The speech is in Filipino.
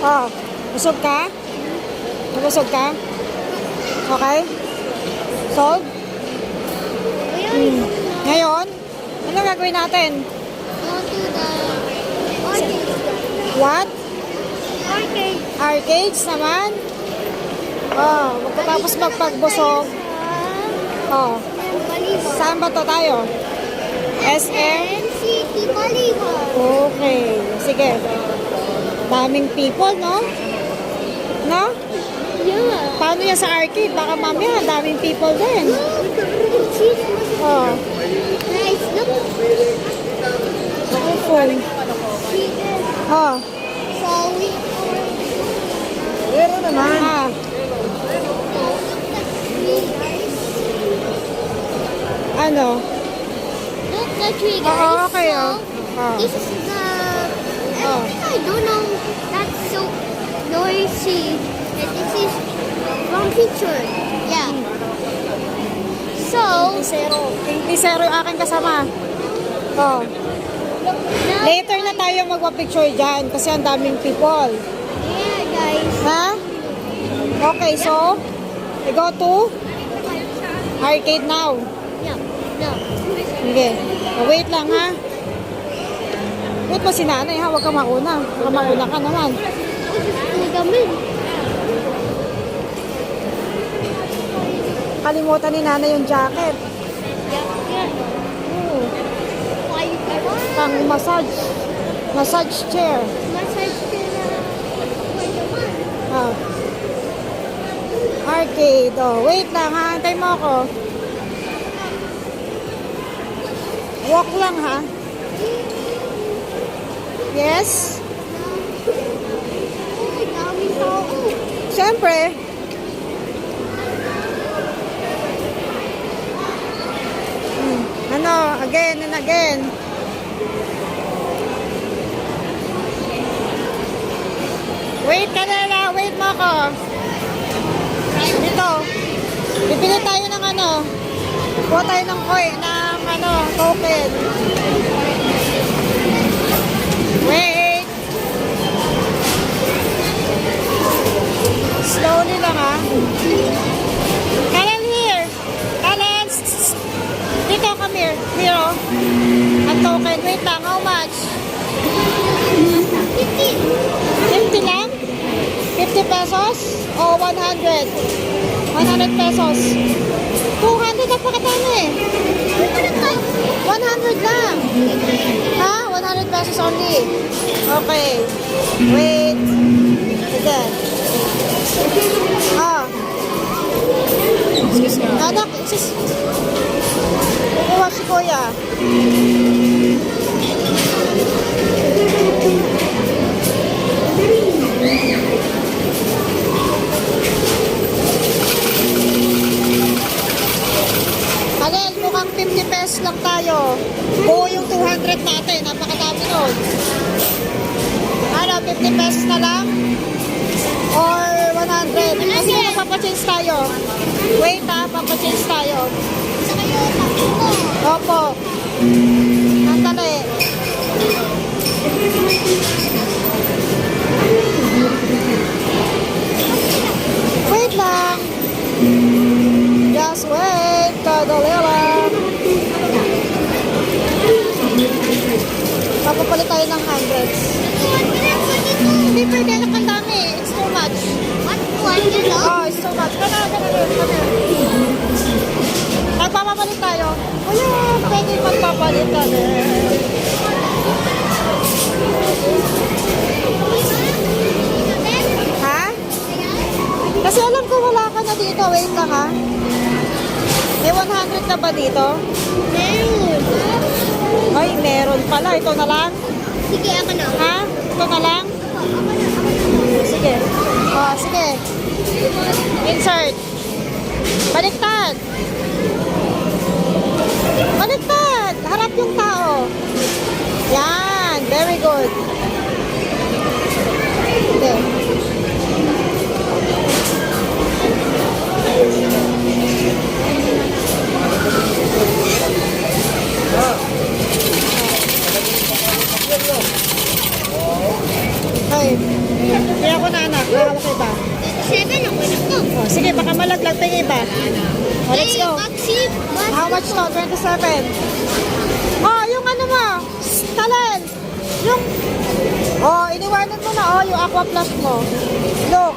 Oh, busog ka? Nabusog ka? Okay? Solve? Ngayon, ano gagawin natin? Go to the arcade. What? Arcade. Arcades naman? Oh, magkatapos magpagbusog. Oh, Volleyball. saan ba to tayo? SM? NCT Volleyball. Okay, sige. Daming people, no? No? Yeah. Paano yan sa arcade? Baka mamaya, daming people din. Oh, Guys, look. phone. Oh, So we meron naman. Ah, ano? look the tree, guys. Oo, okay, oh. Oh. This is the. Oh. I don't know. That's so noisy. And this is wrong picture. Yeah. So Hindi zero yung aking kasama. Oh. now, Later na tayo magpa-picture dyan kasi ang daming people. yeah, guys. Ha? Okay, so, we go to arcade now. No, no. Okay. Wait lang, ha? Wait mo si nanay, ha? Huwag ka mauna. Huwag ka mauna ka naman. Gamin. Kalimutan ni nanay yung jacket. Yeah. Oo. Why you Pang massage. Massage chair. massage Ah. Arcade. Oh, wait lang, ha? Antay mo ako. Walk lang, ha? Yes? Uy, daming tao. Siyempre. Ano, again and again. Wait ka na, wait mo ako. Dito. Bibili tayo ng ano. Kuha tayo ng coin, ng ano, token. Wait. Slowly lang, ha. Kalen here. Kalen. Dito, come here. Here, oh. Ang token. Wait lang. How much? 50 lang? 50 pesos? O 100? 100 pesos. 200 na pakatano eh. 100 lang. Ha? 100 pesos only. Okay. Wait. Sige. Ah. Anak, kukuha si Kuya. Alin, mukhang 50 pesos lang tayo. Buo yung 200 natin. Napakadami nun. Ano, 50 pesos na lang? Or 100? Kasi magpapachange tayo. Wait ha, papachange tayo. Opo. Sandali. Wait lang. Just wait. Kadali lang. Papapalit tayo ng hundreds. Hindi pwede. Anak, ang dami. It's too much. Oh, it's too much. Kana. Nagpapapalit tayo. Wala, pwede magpapalit tayo. Ha? Kasi alam ko wala ka na dito. Wait lang, ha? May 100 na ba dito? Ay, meron pala. Ito na lang? Sige, ako na. Ha? Ito na lang? Sige. Oh, sige. Insert. Baliktad. Baliktad. Harap yung tao. Yan. Very good. Okay. Okay. Kaya ako na anak, hawak iba. 7 ako na to. Oh, sige, baka malaglag pa yung iba. Oh, let's go. Maxi, How much to? 27. Oh, yung ano mo, talent. Yung, oh, iniwanan mo na, oh, yung Aqua Plus mo. Look.